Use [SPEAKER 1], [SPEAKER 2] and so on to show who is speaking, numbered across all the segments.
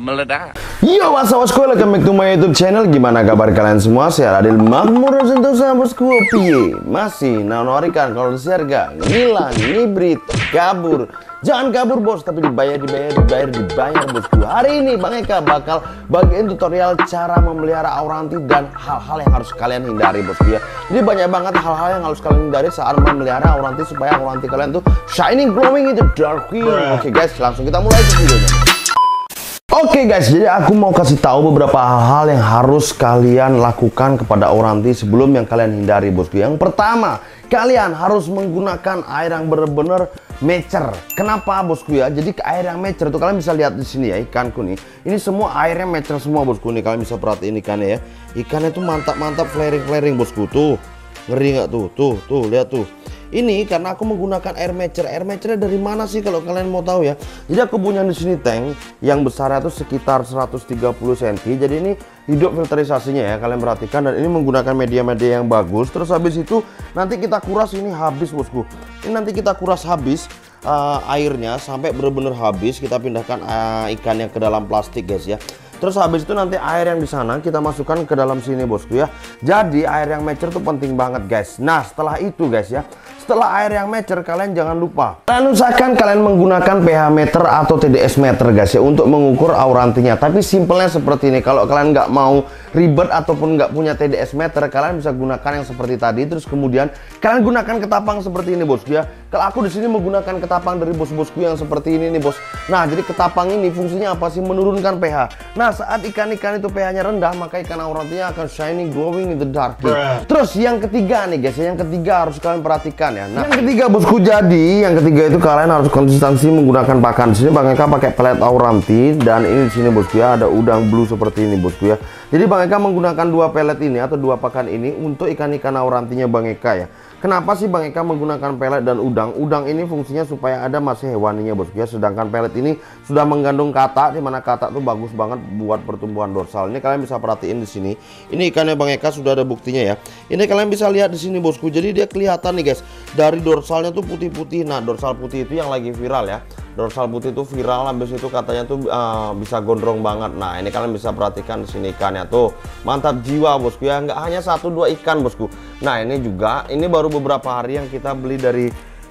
[SPEAKER 1] meledak.
[SPEAKER 2] Yo, what's up bosku, welcome back to my YouTube channel. Gimana kabar kalian semua? Saya Adil Makmur Sentosa bosku. Piye? Masih nanorikan kalau siarga, ngilang, ngibrit, kabur. Jangan kabur bos, tapi dibayar bosku. Hari ini Bang Eka bakal bagiin tutorial cara memelihara auranti dan hal-hal yang harus kalian hindari bosku ya. Jadi banyak banget hal-hal yang harus kalian hindari saat memelihara auranti supaya auranti kalian tuh shining, glowing in the dark. Oke guys, langsung kita mulai videonya. Oke guys, jadi aku mau kasih tahu beberapa hal-hal yang harus kalian lakukan kepada auranti sebelum yang kalian hindari bosku. Yang pertama, kalian harus menggunakan air yang benar-benar mature. Kenapa bosku ya? Jadi air yang mature itu kalian bisa lihat di sini ya, ikanku nih. Ini semua airnya mature semua bosku nih. Kalian bisa perhatiin ikannya ya. Ikannya tuh mantap-mantap, flaring bosku tuh. Ngeri nggak tuh? Tuh, lihat tuh. Ini karena aku menggunakan air mature. Air mature dari mana sih kalau kalian mau tahu ya? Jadi aku punya di sini tank yang besarnya tuh sekitar 130 cm. Jadi ini hidup filterisasinya ya, kalian perhatikan, dan ini menggunakan media-media yang bagus. Terus habis itu nanti kita kuras ini habis bosku. Ini nanti kita kuras habis airnya sampai benar-benar habis. Kita pindahkan ikannya ke dalam plastik guys ya. Terus habis itu nanti air yang di sana kita masukkan ke dalam sini bosku ya. Jadi air yang mature tuh penting banget guys. Nah setelah itu guys ya, setelah air yang mature kalian jangan lupa kalian usahakan kalian menggunakan pH meter atau TDS meter guys ya untuk mengukur aurantinya. Tapi simpelnya seperti ini. Kalau kalian nggak mau ribet ataupun nggak punya TDS meter, kalian bisa gunakan yang seperti tadi. Terus kemudian kalian gunakan ketapang seperti ini bosku ya. Kalau aku di sini menggunakan ketapang dari bos-bosku yang seperti ini nih bos. Nah jadi ketapang ini fungsinya apa sih? Menurunkan pH. Nah saat ikan-ikan itu pH-nya rendah, maka ikan aurantinya akan shining, glowing in the dark. Terus yang ketiga nih guys, yang ketiga harus kalian perhatikan ya. Nah yang ketiga bosku, jadi yang ketiga itu kalian harus konsistensi menggunakan pakan. Di sini Bang Eka pakai pelet auranti, dan ini di sini bosku ya ada udang blue seperti ini bosku ya. Jadi Bang Eka menggunakan dua pelet ini atau dua pakan ini untuk ikan-ikan aurantinya Bang Eka ya. Kenapa sih Bang Eka menggunakan pelet dan udang? Udang ini fungsinya supaya ada masih hewaninya bosku ya. Sedangkan pelet ini sudah mengandung katak, di mana katak tuh bagus banget buat pertumbuhan dorsal. Ini kalian bisa perhatiin di sini. Ini ikannya Bang Eka sudah ada buktinya ya. Ini kalian bisa lihat di sini bosku. Jadi dia kelihatan nih guys. Dari dorsalnya tuh putih-putih. Nah, dorsal putih itu yang lagi viral ya. Dorsal putih itu viral, habis itu katanya tuh bisa gondrong banget. Nah ini kalian bisa perhatikan di sini ikannya tuh mantap jiwa bosku ya. Nggak hanya 1-2 ikan bosku. Nah ini juga, ini baru beberapa hari yang kita beli dari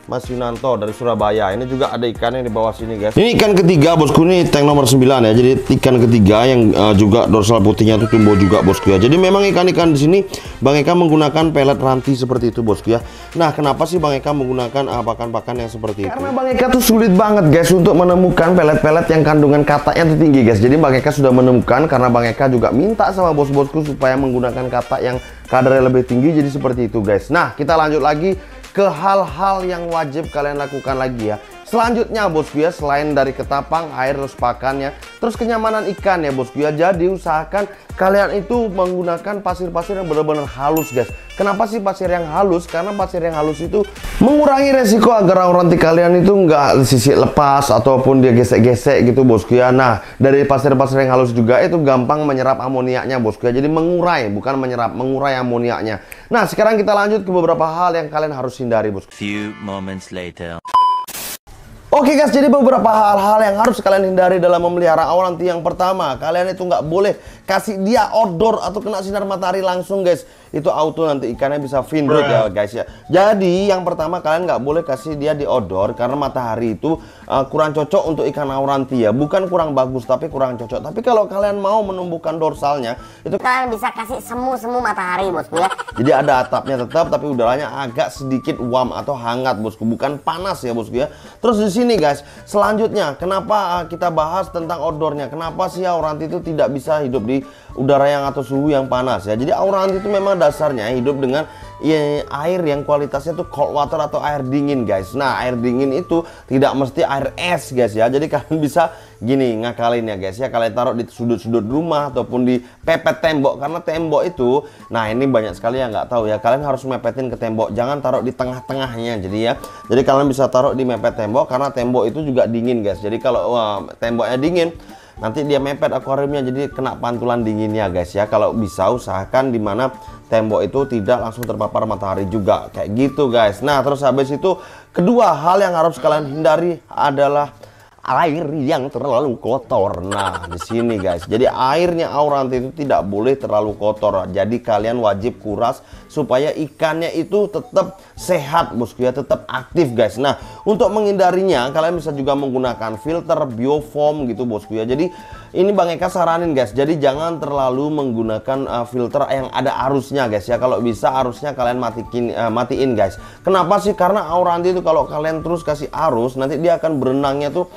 [SPEAKER 2] Mas Yunanto dari Surabaya. Ini juga ada ikan yang di bawah sini guys. Ini ikan ketiga bosku, ini tank nomor 9 ya. Jadi ikan ketiga yang juga dorsal putihnya tuh tumbuh juga bosku ya. Jadi memang ikan-ikan di sini Bang Eka menggunakan pelet ranti seperti itu bosku ya. Nah kenapa sih Bang Eka menggunakan pakan-pakan yang seperti itu? Karena Bang Eka tuh sulit banget guys untuk menemukan pelet-pelet yang kandungan kataknya tuh tinggi guys. Jadi Bang Eka sudah menemukan, karena Bang Eka juga minta sama bos-bosku supaya menggunakan katak yang kadarnya lebih tinggi. Jadi seperti itu guys. Nah kita lanjut lagi ke hal-hal yang wajib kalian lakukan lagi ya. Selanjutnya bosku ya, selain dari ketapang, air, terus pakannya, terus kenyamanan ikan ya bosku ya. Jadi usahakan kalian itu menggunakan pasir-pasir yang benar-benar halus guys. Kenapa sih pasir yang halus? Karena pasir yang halus itu mengurangi resiko agar auranti kalian itu nggak sisik lepas ataupun dia gesek-gesek gitu bosku ya. Nah dari pasir-pasir yang halus juga itu gampang menyerap amoniaknya bosku ya. Jadi mengurai, bukan menyerap, mengurai amoniaknya. Nah sekarang kita lanjut ke beberapa hal yang kalian harus hindari bosku.
[SPEAKER 1] Few moments later.
[SPEAKER 2] Oke guys, jadi beberapa hal-hal yang harus kalian hindari dalam memelihara auranti. Yang pertama, kalian itu nggak boleh kasih dia outdoor atau kena sinar matahari langsung guys. Itu auto nanti ikannya bisa finrot ya guys ya. Jadi yang pertama kalian nggak boleh kasih dia di outdoor, karena matahari itu kurang cocok untuk ikan auranti ya. Bukan kurang bagus, tapi kurang cocok. Tapi kalau kalian mau menumbuhkan dorsalnya, itu
[SPEAKER 3] kalian bisa kasih semu matahari bosku ya.
[SPEAKER 2] Jadi ada atapnya tetap, tapi udaranya agak sedikit warm atau hangat bosku, bukan panas ya bosku ya. Terus di sini guys, selanjutnya kenapa kita bahas tentang outdoornya? Kenapa sih auranti itu tidak bisa hidup di udara yang atau suhu yang panas ya? Jadi auranti itu memang dasarnya hidup dengan air yang kualitasnya tuh cold water atau air dingin guys. Nah air dingin itu tidak mesti air es guys ya. Jadi kalian bisa gini ngakalin ya guys ya, kalian taruh di sudut-sudut rumah ataupun di pepet tembok. Karena tembok itu, nah ini banyak sekali yang nggak tahu ya, kalian harus mepetin ke tembok, jangan taruh di tengah-tengahnya. Jadi ya, jadi kalian bisa taruh di mepet tembok, karena tembok itu juga dingin guys. Jadi kalau temboknya dingin, nanti dia mepet akuariumnya, jadi kena pantulan dinginnya guys ya. Kalau bisa usahakan di mana tembok itu tidak langsung terpapar matahari juga, kayak gitu guys. Nah terus habis itu kedua hal yang harus kalian hindari adalah air yang terlalu kotor. Nah, di sini guys. Jadi airnya Auranti itu tidak boleh terlalu kotor. Jadi kalian wajib kuras supaya ikannya itu tetap sehat, bosku ya, tetap aktif guys. Nah, untuk menghindarinya kalian bisa juga menggunakan filter biofoam gitu, bosku ya. Jadi ini Bang Eka saranin guys. Jadi jangan terlalu menggunakan filter yang ada arusnya guys ya. Kalau bisa arusnya kalian matiin guys. Kenapa sih? Karena Auranti itu kalau kalian terus kasih arus, nanti dia akan berenangnya tuh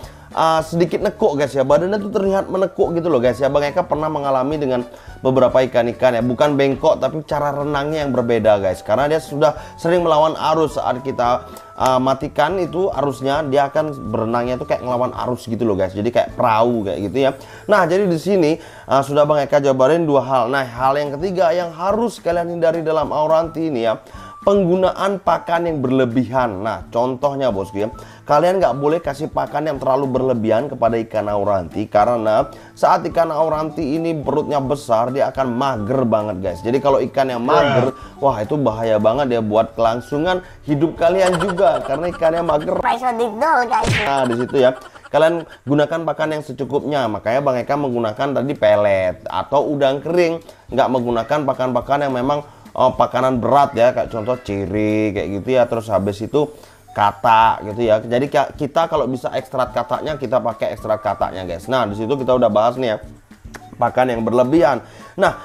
[SPEAKER 2] sedikit nekuk guys ya, badannya tuh terlihat menekuk gitu loh guys ya. Bang Eka pernah mengalami dengan beberapa ikan-ikan ya, bukan bengkok tapi cara renangnya yang berbeda guys, karena dia sudah sering melawan arus. Saat kita matikan itu arusnya, dia akan berenangnya tuh kayak ngelawan arus gitu loh guys, jadi kayak perahu kayak gitu ya. Nah, jadi di sini sudah Bang Eka jabarin dua hal. Nah, hal yang ketiga yang harus kalian hindari dalam Auranti ini ya, penggunaan pakan yang berlebihan. Nah, contohnya bosku ya, kalian nggak boleh kasih pakan yang terlalu berlebihan kepada ikan Auranti, karena saat ikan Auranti ini perutnya besar, dia akan mager banget guys. Jadi kalau ikan yang mager, wah itu bahaya banget ya buat kelangsungan hidup kalian juga, karena ikannya mager. Nah, di situ ya, kalian gunakan pakan yang secukupnya. Makanya Bang Eka menggunakan tadi pelet atau udang kering, nggak menggunakan pakan-pakan yang memang pakanan berat ya, kayak contoh ciri kayak gitu ya. Terus habis itu kata gitu ya. Jadi kita kalau bisa ekstrak katanya, kita pakai ekstrak katanya guys. Nah, di situ kita udah bahas nih ya, pakan yang berlebihan. Nah,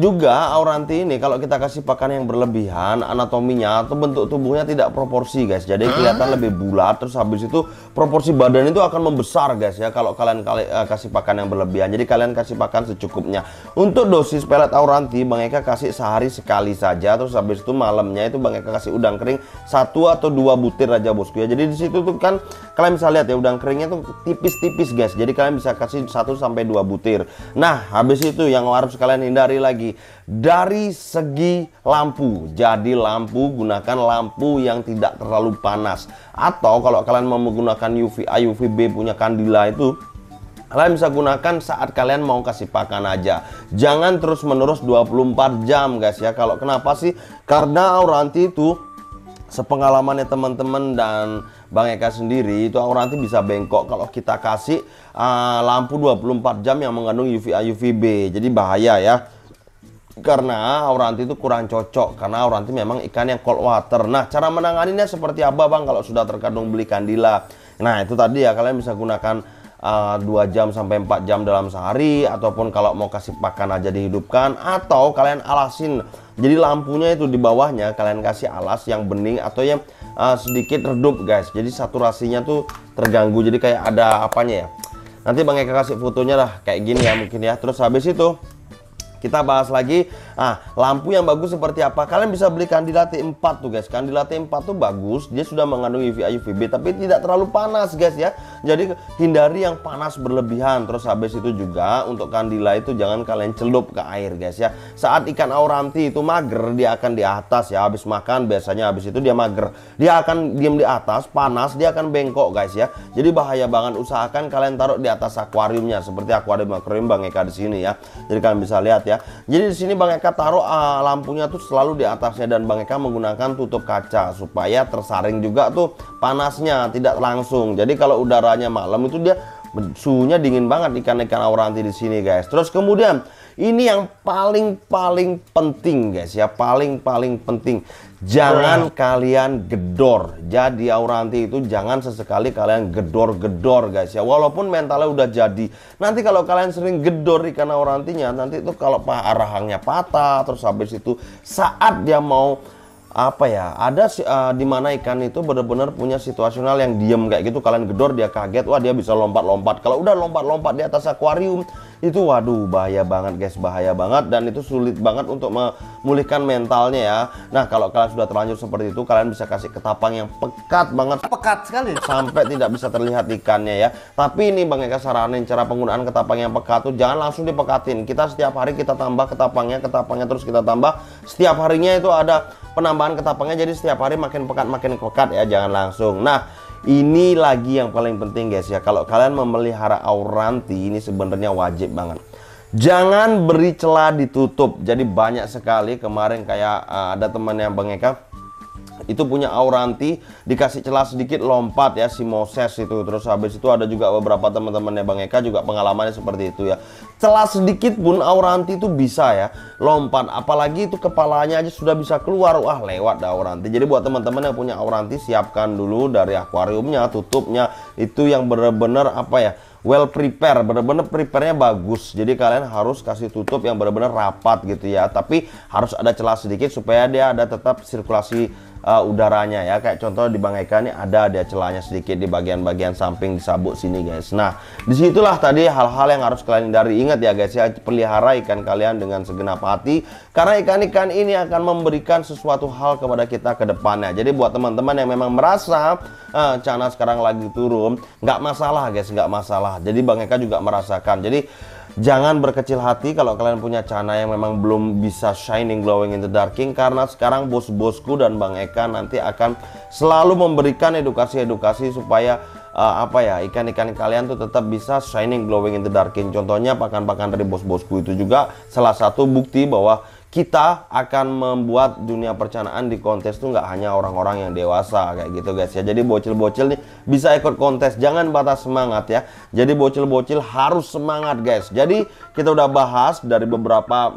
[SPEAKER 2] juga Auranti ini kalau kita kasih pakan yang berlebihan, anatominya atau bentuk tubuhnya tidak proporsi guys. Jadi kelihatan lebih bulat, terus habis itu proporsi badan itu akan membesar guys ya kalau kalian kasih pakan yang berlebihan. Jadi kalian kasih pakan secukupnya. Untuk dosis pelet Auranti, Bang Eka kasih sehari sekali saja. Terus habis itu malamnya itu Bang Eka kasih udang kering 1 atau 2 butir aja bosku ya. Jadi di situ tuh kan kalian bisa lihat ya, udang keringnya tuh tipis-tipis guys. Jadi kalian bisa kasih 1 sampai 2 butir. Nah, habis itu yang harus kalian hindari lagi dari segi lampu. Jadi lampu, gunakan lampu yang tidak terlalu panas. Atau kalau kalian mau menggunakan UVA, UVB punya kandila itu, kalian bisa gunakan saat kalian mau kasih pakan aja. Jangan terus menerus 24 jam guys ya. Kalau kenapa sih? Karena Auranti itu, sepengalamannya teman-teman dan Bang Eka sendiri, itu Auranti bisa bengkok kalau kita kasih lampu 24 jam yang mengandung UVA UVB. Jadi bahaya ya, karena Auranti itu kurang cocok, karena Auranti memang ikan yang cold water. Nah, cara menanganinya seperti apa Bang kalau sudah terkandung beli kandila? Nah, itu tadi ya, kalian bisa gunakan 2 jam sampai 4 jam dalam sehari, ataupun kalau mau kasih pakan aja dihidupkan, atau kalian alasin. Jadi lampunya itu di bawahnya kalian kasih alas yang bening atau yang sedikit redup guys. Jadi saturasinya tuh terganggu, jadi kayak ada apanya ya. Nanti Bang Eka kasih fotonya lah kayak gini ya mungkin ya. Terus habis itu kita bahas lagi, lampu yang bagus seperti apa. Kalian bisa beli kandila T4 tuh guys. Kandila T4 tuh bagus, dia sudah mengandung UVA UVB tapi tidak terlalu panas guys ya. Jadi hindari yang panas berlebihan. Terus habis itu juga untuk kandila itu jangan kalian celup ke air guys ya. Saat ikan Auranti itu mager, dia akan di atas ya. Habis makan biasanya, habis itu dia mager, dia akan diam di atas, panas, dia akan bengkok guys ya. Jadi bahaya banget. Usahakan kalian taruh di atas akuariumnya, seperti akuarium Bang Eka di sini ya. Jadi kalian bisa lihat ya. Jadi di sini Bang Eka taruh lampunya tuh selalu di atasnya, dan Bang Eka menggunakan tutup kaca supaya tersaring juga tuh panasnya, tidak langsung. Jadi kalau udaranya malam itu dia suhunya dingin banget ikan-ikan Auranti di sini guys. Terus kemudian ini yang paling penting guys ya, paling penting. Jangan kalian gedor. Jadi Auranti itu jangan sesekali kalian gedor-gedor guys ya. Walaupun mentalnya udah jadi, nanti kalau kalian sering gedor ikan Aurantinya, nanti itu kalau rahangnya patah, terus habis itu saat dia mau apa ya, ada di mana ikan itu benar-benar punya situasional yang diem kayak gitu, kalian gedor dia kaget, wah dia bisa lompat-lompat. Kalau udah lompat-lompat di atas akuarium itu waduh bahaya banget guys, bahaya banget, dan itu sulit banget untuk memulihkan mentalnya ya. Nah, kalau kalian sudah terlanjur seperti itu, kalian bisa kasih ketapang yang pekat banget, pekat sekali sampai tidak bisa terlihat ikannya ya. Tapi ini Bang Eka saranin cara penggunaan ketapang yang pekat tuh jangan langsung dipekatin. Kita setiap hari kita tambah ketapangnya terus kita tambah setiap harinya, itu ada penambahan ketapangnya, jadi setiap hari makin pekat ya, jangan langsung. Nah, ini lagi yang paling penting guys ya, kalau kalian memelihara Auranti ini sebenarnya wajib banget, jangan beri celah ditutup. Jadi banyak sekali kemarin kayak ada teman yang Bang Eka itu punya Auranti, dikasih celah sedikit lompat ya si Moses itu. Terus habis itu ada juga beberapa teman-temannya Bang Eka juga pengalamannya seperti itu ya. Celah sedikit pun Auranti itu bisa ya lompat, apalagi itu kepalanya aja sudah bisa keluar, wah lewat dah Auranti. Jadi buat teman-teman yang punya Auranti, siapkan dulu dari akuariumnya, tutupnya itu yang benar-benar apa ya, well prepare, bener-bener prepare-nya bagus. Jadi kalian harus kasih tutup yang bener-bener rapat gitu ya, tapi harus ada celah sedikit supaya dia ada tetap sirkulasi udaranya ya. Kayak contoh di Bang Eka ini ada celahnya sedikit di bagian-bagian samping di sabuk sini guys. Nah disitulah tadi hal-hal yang harus kalian hindari. Ingat ya guys ya, pelihara ikan kalian dengan segenap hati, karena ikan-ikan ini akan memberikan sesuatu hal kepada kita ke depannya. Jadi buat teman-teman yang memang merasa Cana sekarang lagi turun, nggak masalah guys, nggak masalah. Jadi Bang Eka juga merasakan. Jadi jangan berkecil hati kalau kalian punya Cana yang memang belum bisa shining, glowing in the darking, karena sekarang bos-bosku dan Bang Eka nanti akan selalu memberikan edukasi-edukasi supaya apa ya, ikan-ikan kalian tuh tetap bisa shining, glowing in the darking. Contohnya pakan-pakan dari bos-bosku itu juga salah satu bukti bahwa kita akan membuat dunia percanaan di kontes tuh nggak hanya orang-orang yang dewasa kayak gitu guys ya. Jadi bocil-bocil nih bisa ikut kontes, jangan patah semangat ya. Jadi bocil-bocil harus semangat guys. Jadi kita udah bahas dari beberapa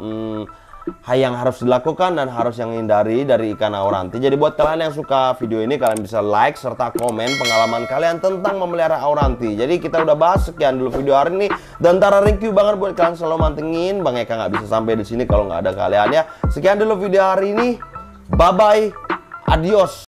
[SPEAKER 2] hal yang harus dilakukan dan harus yang hindari dari ikan Auranti. Jadi buat kalian yang suka video ini, kalian bisa like serta komen pengalaman kalian tentang memelihara Auranti. Jadi kita udah bahas sekian dulu video hari ini, dan thank you banget buat kalian selalu mantengin. Bang Eka nggak bisa sampai di sini kalau nggak ada kalian ya. Sekian dulu video hari ini, bye bye, adios.